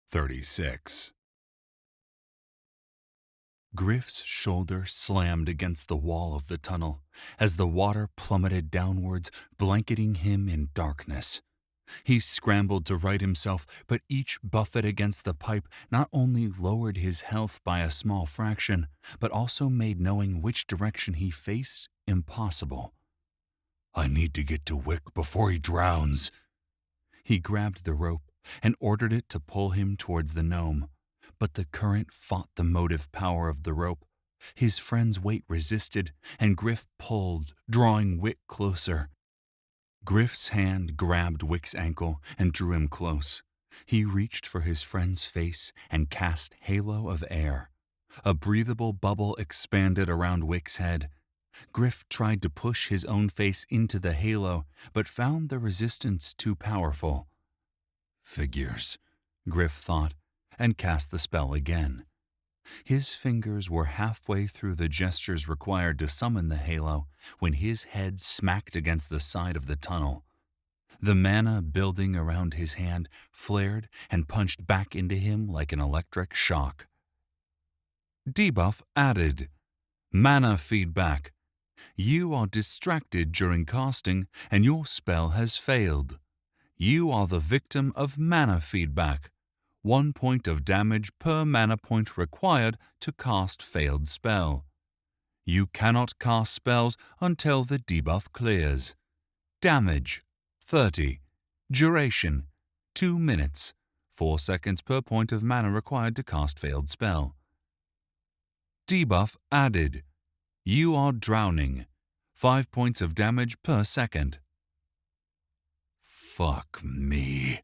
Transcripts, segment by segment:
36. Gryph's shoulder slammed against the wall of the tunnel as the water plummeted downwards, blanketing him in darkness. He scrambled to right himself, but each buffet against the pipe not only lowered his health by a small fraction, but also made knowing which direction he faced impossible. I need to get to Wick before he drowns. He grabbed the rope and ordered it to pull him towards the gnome, but the current fought the motive power of the rope. His friend's weight resisted, and Gryph pulled, drawing Wick closer. Gryph's hand grabbed Wick's ankle and drew him close. He reached for his friend's face and cast Halo of Air. A breathable bubble expanded around Wick's head. Gryph tried to push his own face into the halo, but found the resistance too powerful. Figures, Gryph thought, and cast the spell again. His fingers were halfway through the gestures required to summon the halo when his head smacked against the side of the tunnel. The mana building around his hand flared and punched back into him like an electric shock. Debuff added. Mana feedback. You are distracted during casting and your spell has failed. You are the victim of mana feedback. 1 point of damage per mana point required to cast failed spell. You cannot cast spells until the debuff clears. Damage 30. Duration 2 minutes. 4 seconds per point of mana required to cast failed spell. Debuff added. You are drowning. 5 points of damage per second. Fuck me,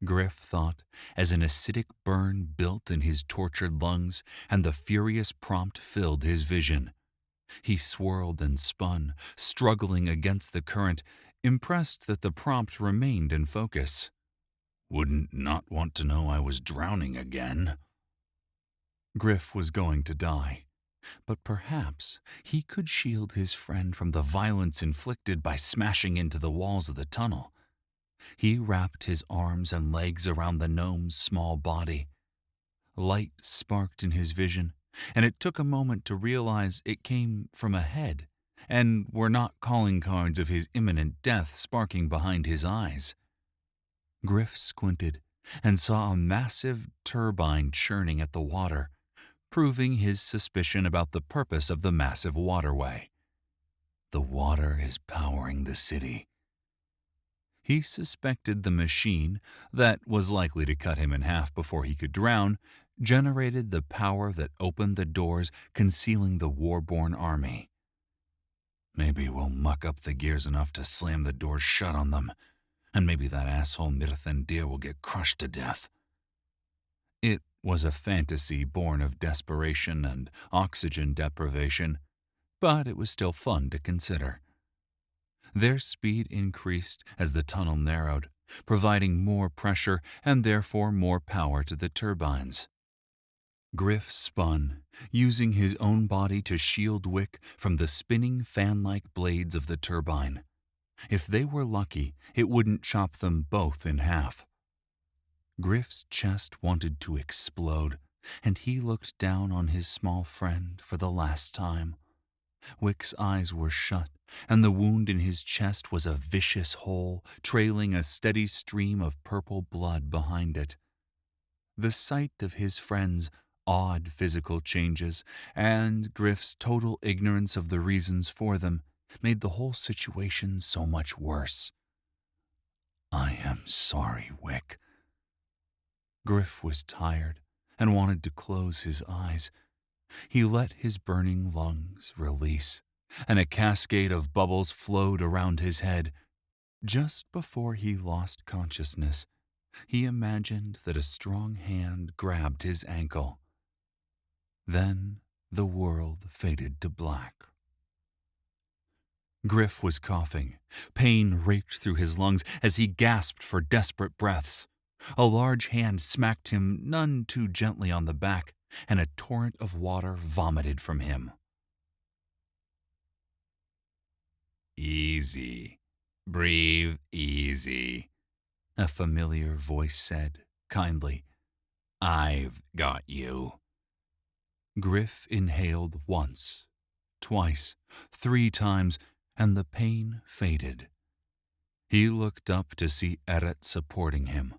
Gryph thought, as an acidic burn built in his tortured lungs and the furious prompt filled his vision. He swirled and spun, struggling against the current, impressed that the prompt remained in focus. Wouldn't not want to know I was drowning again. Gryph was going to die, but perhaps he could shield his friend from the violence inflicted by smashing into the walls of the tunnel. He wrapped his arms and legs around the gnome's small body. Light sparked in his vision, and it took a moment to realize it came from ahead, and were not calling cards of his imminent death sparking behind his eyes. Gryph squinted and saw a massive turbine churning at the water, proving his suspicion about the purpose of the massive waterway. The water is powering the city. He suspected the machine, that was likely to cut him in half before he could drown, generated the power that opened the doors concealing the war-born army. Maybe we'll muck up the gears enough to slam the doors shut on them, and maybe that asshole Mirthandir will get crushed to death. It was a fantasy born of desperation and oxygen deprivation, but it was still fun to consider. Their speed increased as the tunnel narrowed, providing more pressure and therefore more power to the turbines. Gryph spun, using his own body to shield Wick from the spinning fan-like blades of the turbine. If they were lucky, it wouldn't chop them both in half. Gryph's chest wanted to explode, and he looked down on his small friend for the last time. Wick's eyes were shut, and the wound in his chest was a vicious hole, trailing a steady stream of purple blood behind it. The sight of his friend's odd physical changes and Gryph's total ignorance of the reasons for them made the whole situation so much worse. I am sorry, Wick. Gryph was tired and wanted to close his eyes. He let his burning lungs release, and a cascade of bubbles flowed around his head. Just before he lost consciousness, he imagined that a strong hand grabbed his ankle. Then the world faded to black. Gryph was coughing. Pain raked through his lungs as he gasped for desperate breaths. A large hand smacked him none too gently on the back, and a torrent of water vomited from him. Easy. Breathe easy, a familiar voice said, kindly. I've got you. Gryph inhaled once, twice, 3 times, and the pain faded. He looked up to see Eret supporting him.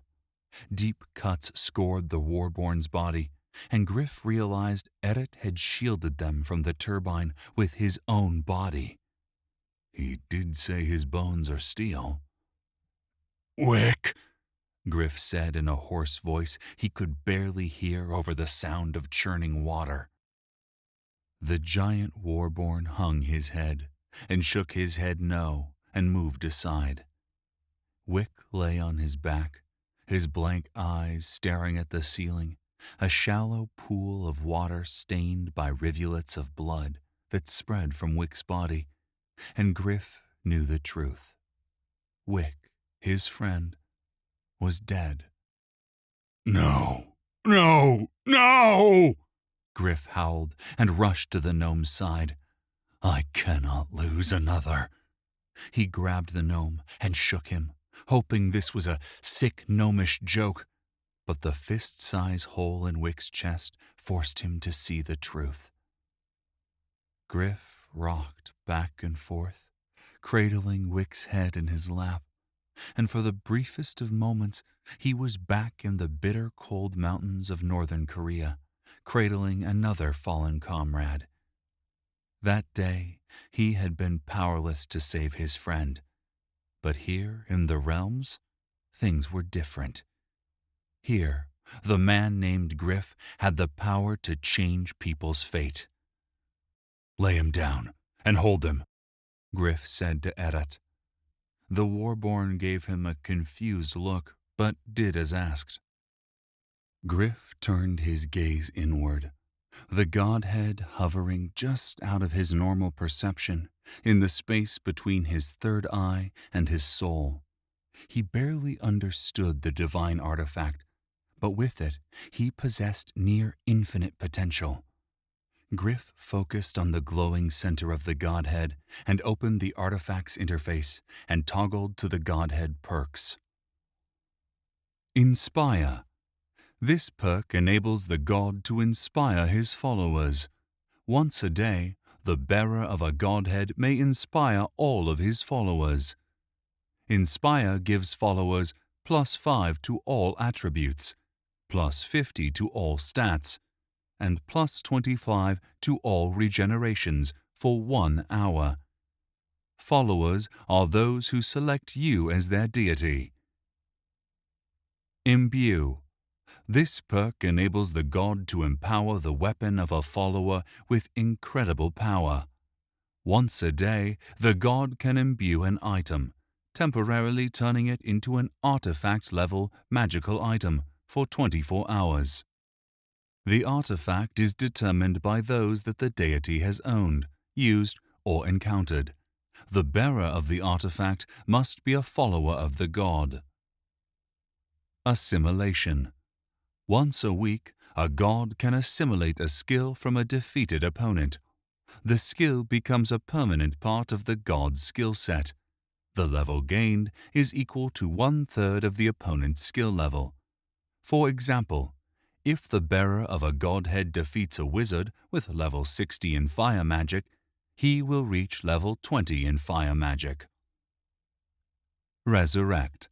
Deep cuts scored the Warborn's body, and Gryph realized Eret had shielded them from the turbine with his own body. He did say his bones are steel. "Wick," Gryph said in a hoarse voice he could barely hear over the sound of churning water. The giant Warborn hung his head and shook his head no and moved aside. Wick lay on his back, his blank eyes staring at the ceiling, a shallow pool of water stained by rivulets of blood that spread from Wick's body, and Gryph knew the truth. Wick, his friend, was dead. "No, no, no!" Gryph howled and rushed to the gnome's side. "I cannot lose another." He grabbed the gnome and shook him, hoping this was a sick gnomish joke, but the fist-size hole in Wick's chest forced him to see the truth. Gryph rocked back and forth, cradling Wick's head in his lap, and for the briefest of moments he was back in the bitter cold mountains of northern Korea, cradling another fallen comrade. That day he had been powerless to save his friend, but here in the realms, things were different. Here, the man named Gryph had the power to change people's fate. "Lay him down and hold him," Gryph said to Eret. The Warborn gave him a confused look, but did as asked. Gryph turned his gaze inward, the godhead hovering just out of his normal perception, in the space between his third eye and his soul. He barely understood the divine artifact, but with it he possessed near infinite potential. Gryph focused on the glowing center of the godhead and opened the artifact's interface and toggled to the godhead perks. Inspire. This perk enables the god to inspire his followers. Once a day, the bearer of a godhead may inspire all of his followers. Inspire gives followers +5 to all attributes, +50 to all stats, and +25 to all regenerations for 1 hour. Followers are those who select you as their deity. Imbue. This perk enables the god to empower the weapon of a follower with incredible power. Once a day, the god can imbue an item, temporarily turning it into an artifact-level magical item for 24 hours. The artifact is determined by those that the deity has owned, used, or encountered. The bearer of the artifact must be a follower of the god. Assimilation. Once a week, a god can assimilate a skill from a defeated opponent. The skill becomes a permanent part of the god's skill set. The level gained is equal to 1/3 of the opponent's skill level. For example, if the bearer of a godhead defeats a wizard with level 60 in fire magic, he will reach level 20 in fire magic. Resurrect.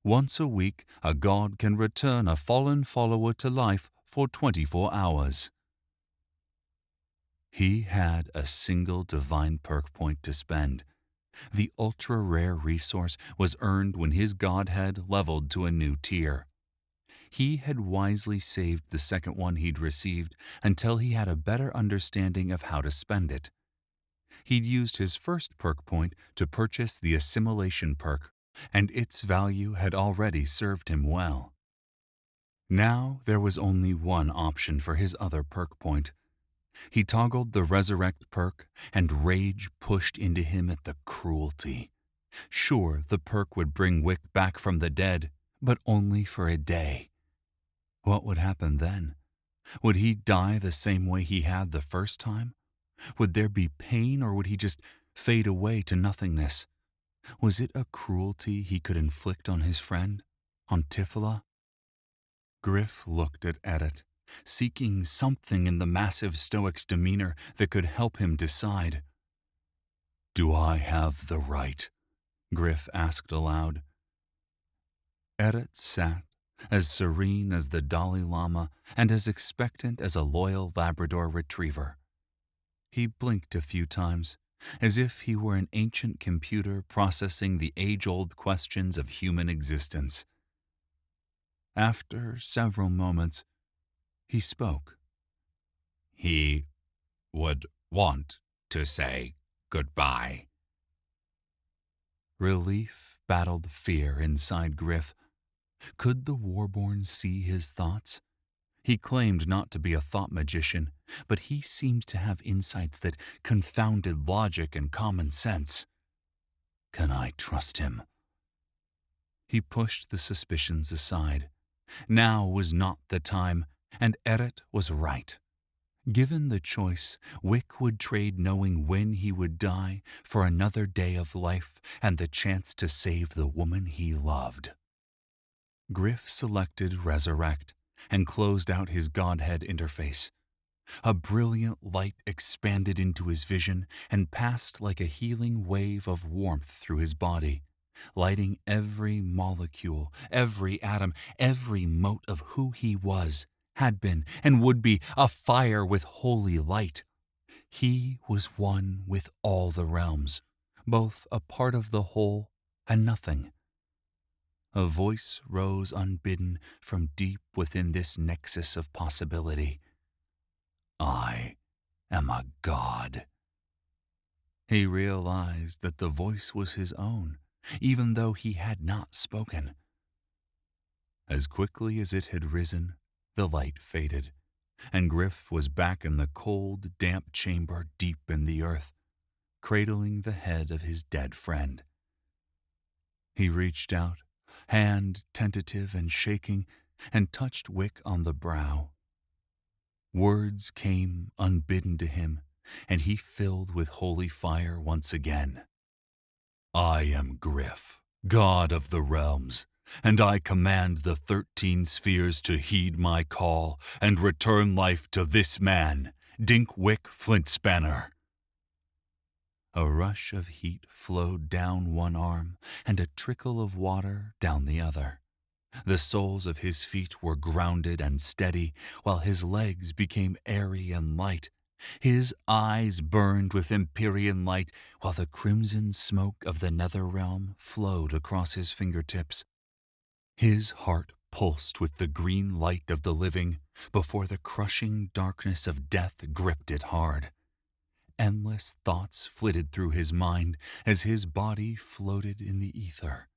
Once a week, a god can return a fallen follower to life for 24 hours. He had a single divine perk point to spend. The ultra-rare resource was earned when his godhead leveled to a new tier. He had wisely saved the second one he'd received until he had a better understanding of how to spend it. He'd used his first perk point to purchase the assimilation perk, and its value had already served him well. Now there was only one option for his other perk point. He toggled the resurrect perk, and rage pushed into him at the cruelty. Sure, the perk would bring Wick back from the dead, but only for a day. What would happen then? Would he die the same way he had the first time? Would there be pain, or would he just fade away to nothingness? Was it a cruelty he could inflict on his friend, on Tifla? Gryph looked at Edit, seeking something in the massive stoic's demeanor that could help him decide. "Do I have the right?" Gryph asked aloud. Edit sat, as serene as the Dalai Lama and as expectant as a loyal Labrador retriever. He blinked a few times, as if he were an ancient computer processing the age-old questions of human existence. After several moments, he spoke. "He would want to say goodbye." Relief battled fear inside Gryph. Could the Warborn see his thoughts? He claimed not to be a thought magician, but he seemed to have insights that confounded logic and common sense. Can I trust him? He pushed the suspicions aside. Now was not the time, and Edit was right. Given the choice, Wick would trade knowing when he would die for another day of life and the chance to save the woman he loved. Gryph selected Resurrect and closed out his Godhead interface. A brilliant light expanded into his vision and passed like a healing wave of warmth through his body, lighting every molecule, every atom, every mote of who he was, had been, and would be afire with holy light. He was one with all the realms, both a part of the whole and nothing. A voice rose unbidden from deep within this nexus of possibility. I am a god. He realized that the voice was his own, even though he had not spoken. As quickly as it had risen, the light faded, and Gryph was back in the cold, damp chamber deep in the earth, cradling the head of his dead friend. He reached out, hand tentative and shaking, and touched Wick on the brow. Words came unbidden to him, and he filled with holy fire once again. I am Gryph, god of the realms, and I command the 13 spheres to heed my call and return life to this man, Wick Flintspanner. A rush of heat flowed down one arm and a trickle of water down the other. The soles of his feet were grounded and steady, while his legs became airy and light. His eyes burned with Empyrean light, while the crimson smoke of the nether realm flowed across his fingertips. His heart pulsed with the green light of the living before the crushing darkness of death gripped it hard. Endless thoughts flitted through his mind as his body floated in the ether.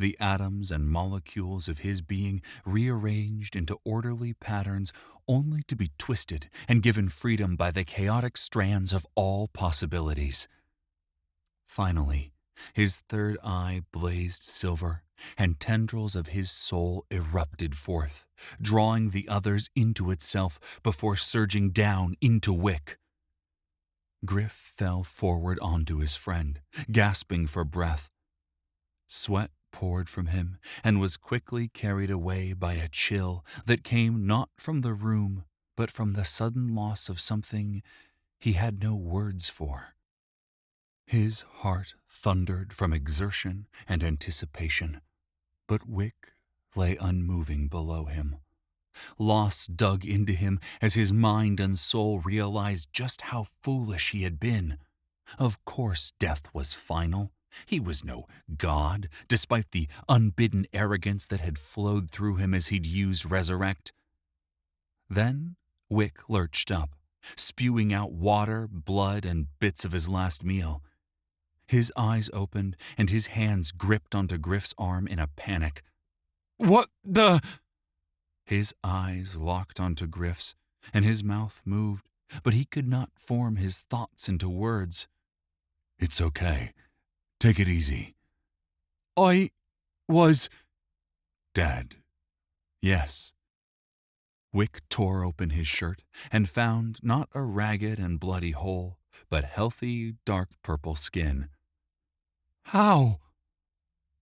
The atoms and molecules of his being rearranged into orderly patterns only to be twisted and given freedom by the chaotic strands of all possibilities. Finally, his third eye blazed silver, and tendrils of his soul erupted forth, drawing the others into itself before surging down into Wick. Gryph fell forward onto his friend, gasping for breath. Sweat poured from him and was quickly carried away by a chill that came not from the room, but from the sudden loss of something he had no words for. His heart thundered from exertion and anticipation, but Wick lay unmoving below him. Loss dug into him as his mind and soul realized just how foolish he had been. Of course death was final. He was no god, despite the unbidden arrogance that had flowed through him as he'd used Resurrect. Then Wick lurched up, spewing out water, blood, and bits of his last meal. His eyes opened, and his hands gripped onto Gryph's arm in a panic. What the? His eyes locked onto Gryph's, and his mouth moved, but he could not form his thoughts into words. It's okay. Take it easy. I was dead. Yes. Wick tore open his shirt and found not a ragged and bloody hole, but healthy, dark purple skin. How?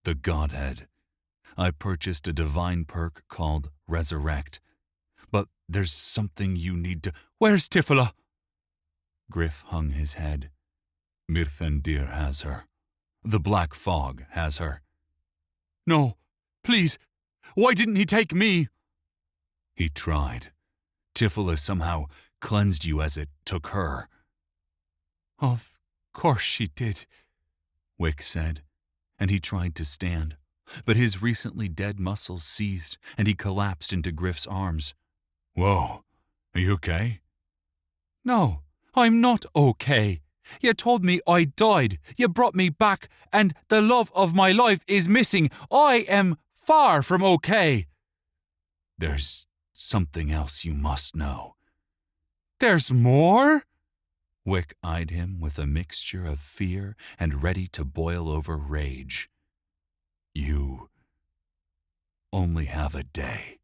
The Godhead. I purchased a divine perk called Resurrect. But there's something you need to— Where's Tifila? Gryph hung his head. Mirthandir has her. The Black Fog has her. No, please, why didn't he take me? He tried. Tifila somehow cleansed you as it took her. Of course she did, Wick said, and he tried to stand, but his recently dead muscles seized and he collapsed into Gryph's arms. Whoa, are you okay? No, I'm not okay. You told me I died. You brought me back, and the love of my life is missing. I am far from okay. There's something else you must know. There's more? Wick eyed him with a mixture of fear and ready to boil over rage. You only have a day.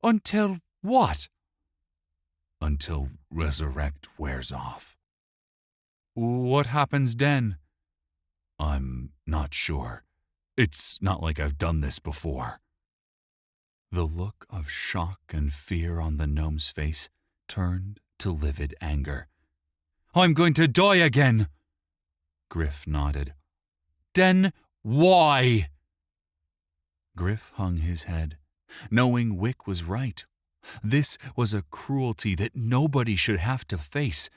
Until what? Until Resurrect wears off. What happens then? I'm not sure. It's not like I've done this before. The look of shock and fear on the gnome's face turned to livid anger. I'm going to die again. Gryph nodded. Then why? Gryph hung his head, knowing Wick was right. This was a cruelty that nobody should have to face.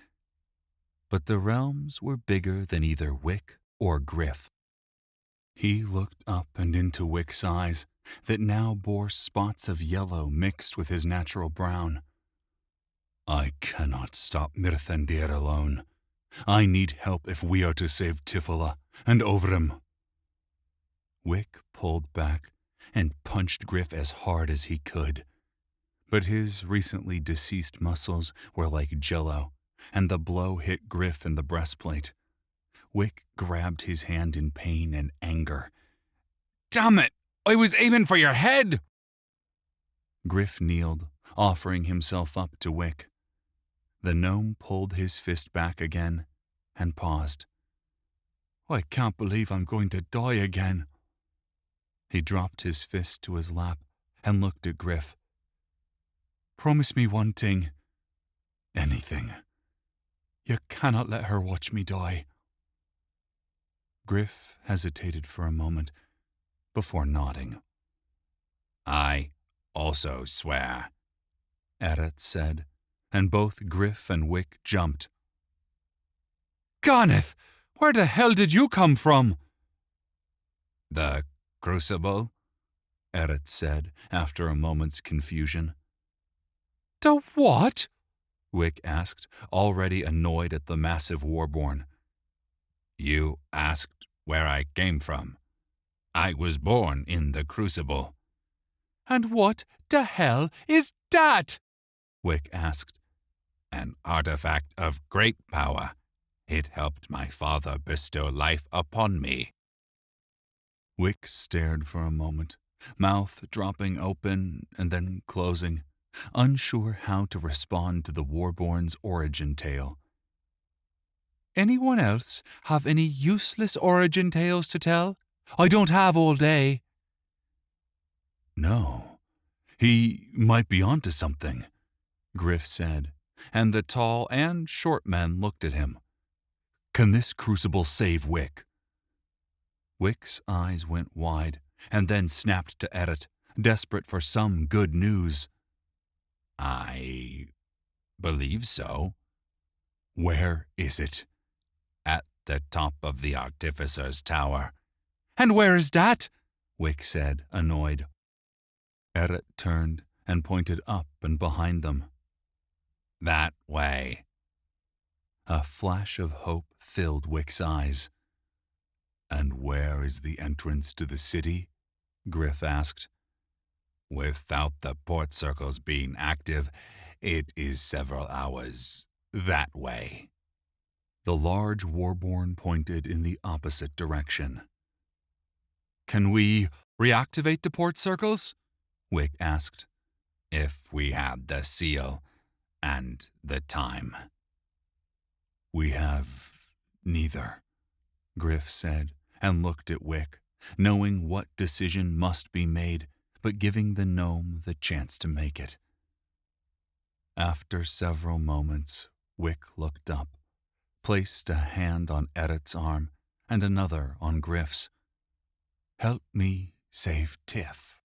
But the realms were bigger than either Wick or Gryph. He looked up and into Wick's eyes that now bore spots of yellow mixed with his natural brown. I cannot stop Mirthandir alone. I need help if we are to save Tifila and Ovrim. Wick pulled back and punched Gryph as hard as he could. But his recently deceased muscles were like jello, and the blow hit Gryph in the breastplate. Wick grabbed his hand in pain and anger. Damn it! I was aiming for your head! Gryph kneeled, offering himself up to Wick. The gnome pulled his fist back again and paused. I can't believe I'm going to die again. He dropped his fist to his lap and looked at Gryph. Promise me one thing. Anything. You cannot let her watch me die. Gryph hesitated for a moment before nodding. I also swear, Eret said, and both Gryph and Wick jumped. Garneth, where the hell did you come from? The Crucible, Eret said after a moment's confusion. The what? Wick asked, already annoyed at the massive warborn. You asked where I came from. I was born in the Crucible. And what the hell is that? Wick asked. An artifact of great power. It helped my father bestow life upon me. Wick stared for a moment, mouth dropping open and then closing, unsure how to respond to the warborn's origin tale. Anyone else have any useless origin tales to tell? I don't have all day. No, he might be onto something, Gryph said, and the tall and short men looked at him. Can this crucible save Wick? Wick's eyes went wide and then snapped to Eret, desperate for some good news. I believe so. Where is it? At the top of the Artificer's Tower. And where is that? Wick said, annoyed. Eret turned and pointed up and behind them. That way. A flash of hope filled Wick's eyes. And where is the entrance to the city? Gryph asked. Without the port circles being active, it is several hours that way. The large warborn pointed in the opposite direction. Can we reactivate the port circles? Wick asked. If we had the seal and the time. We have neither, Gryph said, and looked at Wick, knowing what decision must be made, but giving the gnome the chance to make it. After several moments, Wick looked up, placed a hand on Edith's arm and another on Gryph's. "Help me save Tiff."